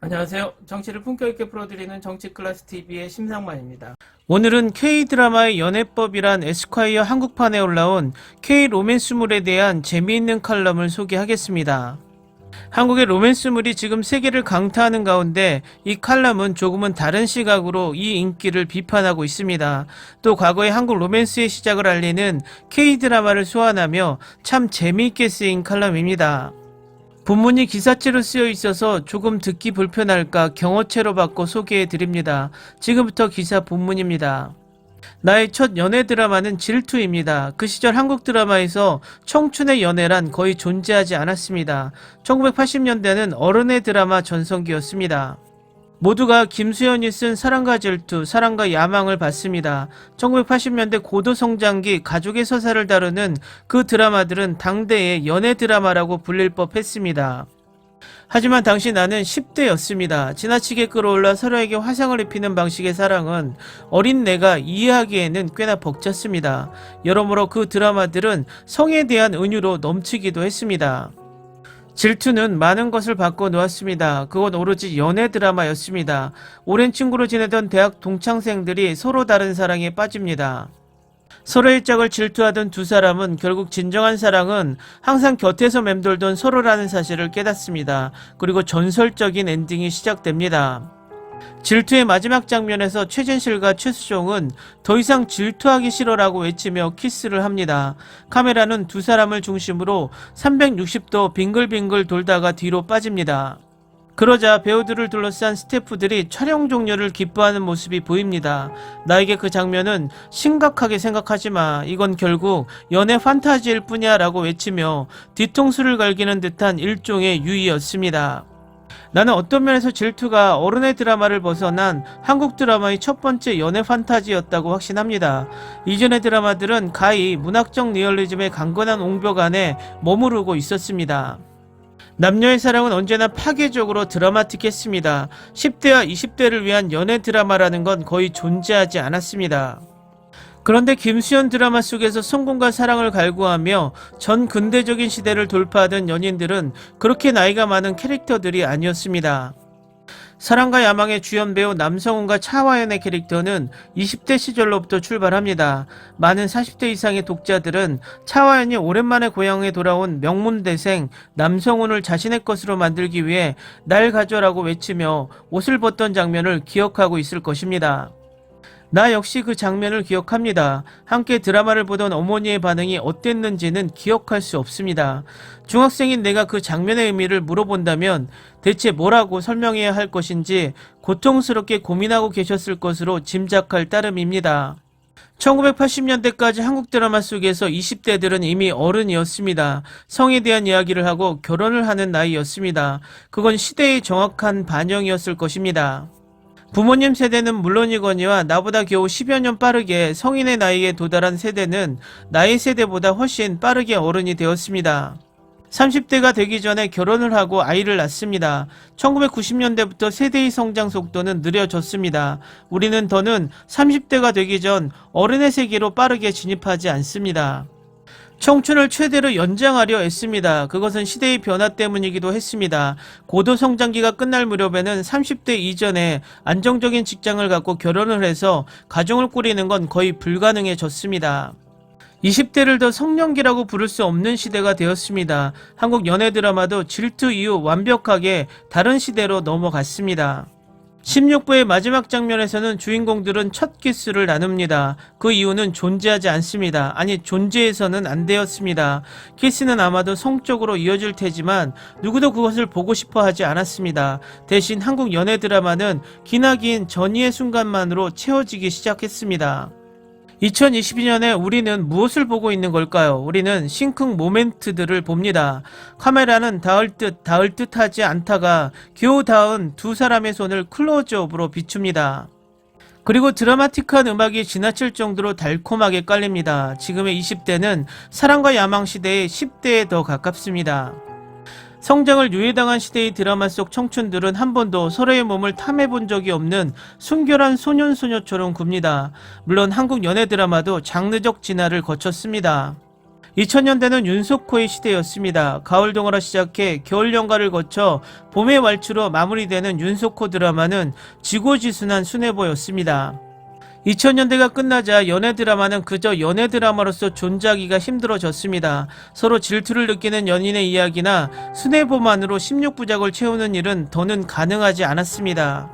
안녕하세요. 정치를 품격 있게 풀어드리는 정치클래스TV의 심상만입니다. 오늘은 K드라마의 연애법이란 에스콰이어 한국판에 올라온 K로맨스물에 대한 재미있는 칼럼을 소개하겠습니다. 한국의 로맨스물이 지금 세계를 강타하는 가운데 이 칼럼은 조금은 다른 시각으로 이 인기를 비판하고 있습니다. 또 과거의 한국 로맨스의 시작을 알리는 K드라마를 소환하며 참 재미있게 쓰인 칼럼입니다. 본문이 기사체로 쓰여 있어서 조금 듣기 불편할까 경어체로 바꿔 소개해드립니다. 지금부터 기사 본문입니다. 나의 첫 연애 드라마는 질투입니다. 그 시절 한국 드라마에서 청춘의 연애란 거의 존재하지 않았습니다. 1980년대는 어른의 드라마 전성기였습니다. 모두가 김수현이 쓴 사랑과 질투, 사랑과 야망을 봤습니다. 1980년대 고도성장기 가족의 서사를 다루는 그 드라마들은 당대의 연애 드라마라고 불릴 법했습니다. 하지만 당시 나는 10대였습니다. 지나치게 끌어올라 서로에게 화상을 입히는 방식의 사랑은 어린 내가 이해하기에는 꽤나 벅찼습니다. 여러모로 그 드라마들은 성에 대한 은유로 넘치기도 했습니다. 질투는 많은 것을 바꿔놓았습니다. 그건 오로지 연애 드라마였습니다. 오랜 친구로 지내던 대학 동창생들이 서로 다른 사랑에 빠집니다. 서로의 짝을 질투하던 두 사람은 결국 진정한 사랑은 항상 곁에서 맴돌던 서로라는 사실을 깨닫습니다. 그리고 전설적인 엔딩이 시작됩니다. 질투의 마지막 장면에서 최진실과 최수종은 더 이상 질투하기 싫어라고 외치며 키스를 합니다. 카메라는 두 사람을 중심으로 360도 빙글빙글 돌다가 뒤로 빠집니다. 그러자 배우들을 둘러싼 스태프들이 촬영 종료를 기뻐하는 모습이 보입니다. 나에게 그 장면은 심각하게 생각하지 마. 이건 결국 연애 판타지일 뿐이야 라고 외치며 뒤통수를 갈기는 듯한 일종의 유의였습니다. 나는 어떤 면에서 질투가 어른의 드라마를 벗어난 한국 드라마의 첫 번째 연애 판타지였다고 확신합니다. 이전의 드라마들은 가히 문학적 리얼리즘의 강건한 옹벽 안에 머무르고 있었습니다. 남녀의 사랑은 언제나 파괴적으로 드라마틱했습니다. 10대와 20대를 위한 연애 드라마라는 건 거의 존재하지 않았습니다. 그런데 김수현 드라마 속에서 성공과 사랑을 갈구하며 전 근대적인 시대를 돌파하던 연인들은 그렇게 나이가 많은 캐릭터들이 아니었습니다. 사랑과 야망의 주연 배우 남성훈과 차화연의 캐릭터는 20대 시절로부터 출발합니다. 많은 40대 이상의 독자들은 차화연이 오랜만에 고향에 돌아온 명문대생 남성훈을 자신의 것으로 만들기 위해 날 가져라고 외치며 옷을 벗던 장면을 기억하고 있을 것입니다. 나 역시 그 장면을 기억합니다. 함께 드라마를 보던 어머니의 반응이 어땠는지는 기억할 수 없습니다. 중학생인 내가 그 장면의 의미를 물어본다면 대체 뭐라고 설명해야 할 것인지 고통스럽게 고민하고 계셨을 것으로 짐작할 따름입니다. 1980년대까지 한국 드라마 속에서 20대들은 이미 어른이었습니다. 성에 대한 이야기를 하고 결혼을 하는 나이였습니다. 그건 시대의 정확한 반영이었을 것입니다. 부모님 세대는 물론이거니와 나보다 겨우 10여 년 빠르게 성인의 나이에 도달한 세대는 나의 세대보다 훨씬 빠르게 어른이 되었습니다. 30대가 되기 전에 결혼을 하고 아이를 낳습니다. 1990년대부터 세대의 성장 속도는 느려졌습니다. 우리는 더는 30대가 되기 전 어른의 세계로 빠르게 진입하지 않습니다. 청춘을 최대로 연장하려 애씁니다. 그것은 시대의 변화 때문이기도 했습니다. 고도 성장기가 끝날 무렵에는 30대 이전에 안정적인 직장을 갖고 결혼을 해서 가정을 꾸리는 건 거의 불가능해졌습니다. 20대를 더 성년기라고 부를 수 없는 시대가 되었습니다. 한국 연애 드라마도 질투 이후 완벽하게 다른 시대로 넘어갔습니다. 16부의 마지막 장면에서는 주인공들은 첫 키스를 나눕니다. 그 이유는 존재하지 않습니다. 아니, 존재해서는 안 되었습니다. 키스는 아마도 성적으로 이어질 테지만 누구도 그것을 보고 싶어 하지 않았습니다. 대신 한국 연애 드라마는 기나긴 전이의 순간만으로 채워지기 시작했습니다. 2022년에 우리는 무엇을 보고 있는 걸까요? 우리는 싱킹 모멘트들을 봅니다. 카메라는 닿을 듯 하지 않다가 겨우 닿은 두 사람의 손을 클로즈업으로 비춥니다. 그리고 드라마틱한 음악이 지나칠 정도로 달콤하게 깔립니다. 지금의 20대는 사랑과 야망 시대의 10대에 더 가깝습니다. 성장을 유예당한 시대의 드라마 속 청춘들은 한 번도 서로의 몸을 탐해본 적이 없는 순결한 소년소녀처럼 굽니다. 물론 한국 연애 드라마도 장르적 진화를 거쳤습니다. 2000년대는 윤석호의 시대였습니다. 가을 동화로 시작해 겨울 연가를 거쳐 봄의 왈츠로 마무리되는 윤석호 드라마는 지고지순한 순애보였습니다. 2000년대가 끝나자 연애 드라마는 그저 연애 드라마로서 존재하기가 힘들어졌습니다. 서로 질투를 느끼는 연인의 이야기나 순애보만으로 16부작을 채우는 일은 더는 가능하지 않았습니다.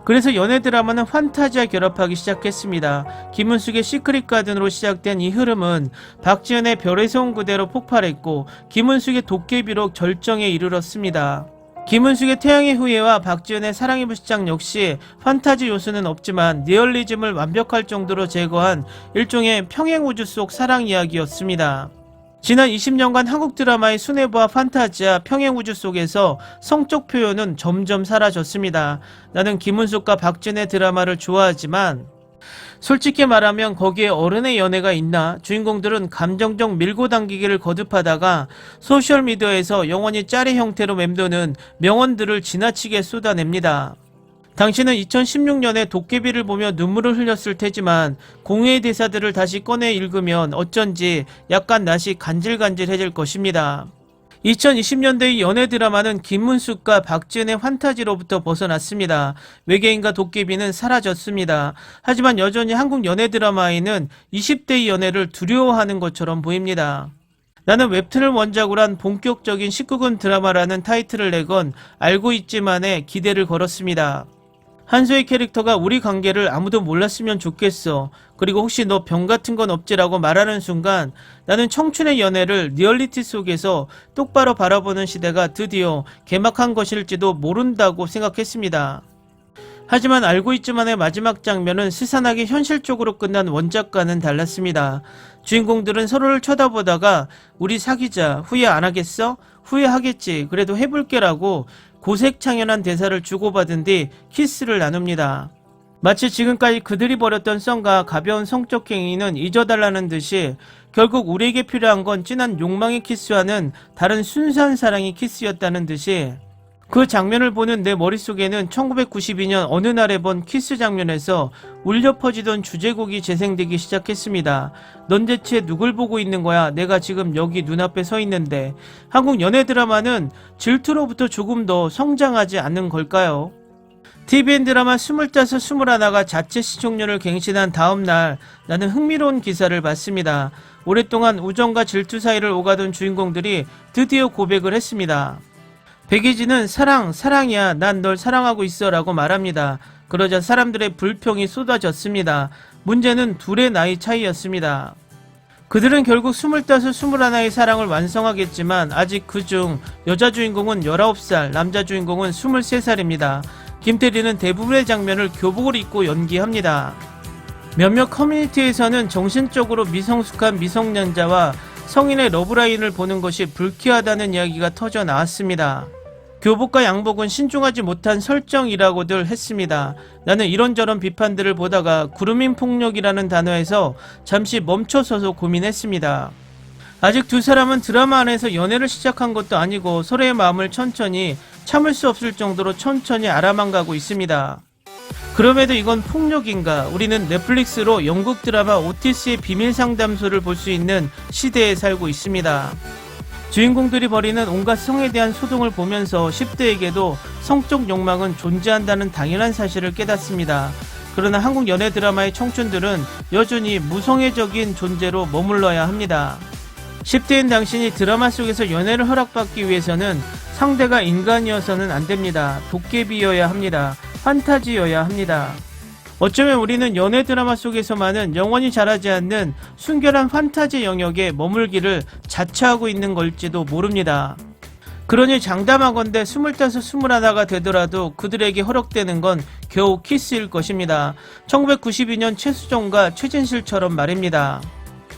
그래서 연애 드라마는 판타지와 결합하기 시작했습니다. 김은숙의 시크릿 가든으로 시작된 이 흐름은 박지은의 별에서 온 그대로 폭발했고 김은숙의 도깨비로 절정에 이르렀습니다. 김은숙의 태양의 후예와 박지은의 사랑의 불시착 역시 판타지 요소는 없지만 리얼리즘을 완벽할 정도로 제거한 일종의 평행우주 속 사랑 이야기였습니다. 지난 20년간 한국 드라마의 순애보와 판타지와 평행우주 속에서 성적 표현은 점점 사라졌습니다. 나는 김은숙과 박진의 드라마를 좋아하지만 솔직히 말하면 거기에 어른의 연애가 있나? 주인공들은 감정적 밀고 당기기를 거듭하다가 소셜미디어에서 영원히 짤의 형태로 맴도는 명언들을 지나치게 쏟아냅니다. 당신은 2016년에 도깨비를 보며 눈물을 흘렸을 테지만 공유의 대사들을 다시 꺼내 읽으면 어쩐지 약간 낯이 간질간질해질 것입니다. 2020년대의 연애 드라마는 김문숙과 박지은의 판타지로부터 벗어났습니다. 외계인과 도깨비는 사라졌습니다. 하지만 여전히 한국 연애 드라마에는 20대의 연애를 두려워하는 것처럼 보입니다. 나는 웹툰을 원작으로 한 본격적인 19금 드라마라는 타이틀을 내건 알고 있지만에 기대를 걸었습니다. 한소의 캐릭터가 우리 관계를 아무도 몰랐으면 좋겠어. 그리고 혹시 너 병 같은 건 없지라고 말하는 순간 나는 청춘의 연애를 리얼리티 속에서 똑바로 바라보는 시대가 드디어 개막한 것일지도 모른다고 생각했습니다. 하지만 알고 있지만의 마지막 장면은 스산하게 현실적으로 끝난 원작과는 달랐습니다. 주인공들은 서로를 쳐다보다가 우리 사귀자, 후회 안 하겠어? 후회하겠지, 그래도 해볼게 라고 고색창연한 대사를 주고받은 뒤 키스를 나눕니다. 마치 지금까지 그들이 벌였던 썸과 가벼운 성적 행위는 잊어달라는 듯이 결국 우리에게 필요한 건 진한 욕망의 키스와는 다른 순수한 사랑의 키스였다는 듯이 그 장면을 보는 내 머릿속에는 1992년 어느 날에 본 키스 장면에서 울려 퍼지던 주제곡이 재생되기 시작했습니다. 넌 대체 누굴 보고 있는 거야? 내가 지금 여기 눈앞에 서 있는데. 한국 연애 드라마는 질투로부터 조금 더 성장하지 않는 걸까요? TVN 드라마 25, 21가 자체 시청률을 갱신한 다음날 나는 흥미로운 기사를 봤습니다. 오랫동안 우정과 질투 사이를 오가던 주인공들이 드디어 고백을 했습니다. 백예진은 사랑이야, 난 널 사랑하고 있어 라고 말합니다. 그러자 사람들의 불평이 쏟아졌습니다. 문제는 둘의 나이 차이였습니다. 그들은 결국 25, 21의 사랑을 완성하겠지만 아직 그중 여자 주인공은 19살, 남자 주인공은 23살입니다. 김태리는 대부분의 장면을 교복을 입고 연기합니다. 몇몇 커뮤니티에서는 정신적으로 미성숙한 미성년자와 성인의 러브라인을 보는 것이 불쾌하다는 이야기가 터져 나왔습니다. 교복과 양복은 신중하지 못한 설정이라고들 했습니다. 나는 이런저런 비판들을 보다가 구루민 폭력이라는 단어에서 잠시 멈춰서서 고민했습니다. 아직 두 사람은 드라마 안에서 연애를 시작한 것도 아니고 서로의 마음을 천천히 참을 수 없을 정도로 천천히 알아만 가고 있습니다. 그럼에도 이건 폭력인가? 우리는 넷플릭스로 영국 드라마 오티스의 비밀 상담소를 볼 수 있는 시대에 살고 있습니다. 주인공들이 벌이는 온갖 성에 대한 소동을 보면서 10대에게도 성적 욕망은 존재한다는 당연한 사실을 깨닫습니다. 그러나 한국 연애 드라마의 청춘들은 여전히 무성애적인 존재로 머물러야 합니다. 10대인 당신이 드라마 속에서 연애를 허락받기 위해서는 상대가 인간이어서는 안됩니다. 도깨비여야 합니다. 판타지여야 합니다. 어쩌면 우리는 연애 드라마 속에서만은 영원히 자라지 않는 순결한 판타지 영역에 머물기를 자처하고 있는 걸지도 모릅니다. 그러니 장담하건대 25, 21가 되더라도 그들에게 허락되는 건 겨우 키스일 것입니다. 1992년 최수종과 최진실처럼 말입니다.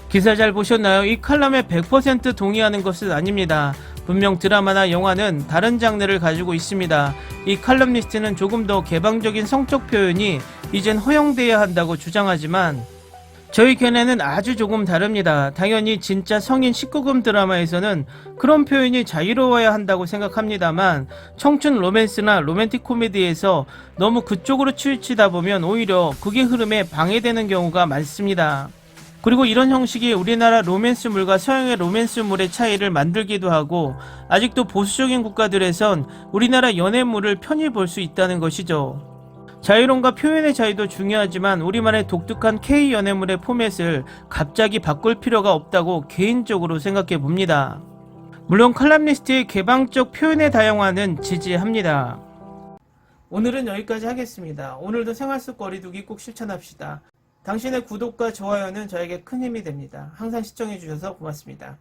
기사 잘 보셨나요? 이 칼럼에 100% 동의하는 것은 아닙니다. 분명 드라마나 영화는 다른 장르를 가지고 있습니다. 이 칼럼니스트는 조금 더 개방적인 성적 표현이 이젠 허용돼야 한다고 주장하지만 저희 견해는 아주 조금 다릅니다. 당연히 진짜 성인 19금 드라마에서는 그런 표현이 자유로워야 한다고 생각합니다만 청춘 로맨스나 로맨틱 코미디에서 너무 그쪽으로 치우치다 보면 오히려 그게 흐름에 방해되는 경우가 많습니다. 그리고 이런 형식이 우리나라 로맨스물과 서양의 로맨스물의 차이를 만들기도 하고 아직도 보수적인 국가들에선 우리나라 연애물을 편히 볼 수 있다는 것이죠. 자유론과 표현의 자유도 중요하지만 우리만의 독특한 K 연애물의 포맷을 갑자기 바꿀 필요가 없다고 개인적으로 생각해 봅니다. 물론 칼럼니스트의 개방적 표현의 다양화는 지지합니다. 오늘은 여기까지 하겠습니다. 오늘도 생활 속 거리두기 꼭 실천합시다. 당신의 구독과 좋아요는 저에게 큰 힘이 됩니다. 항상 시청해 주셔서 고맙습니다.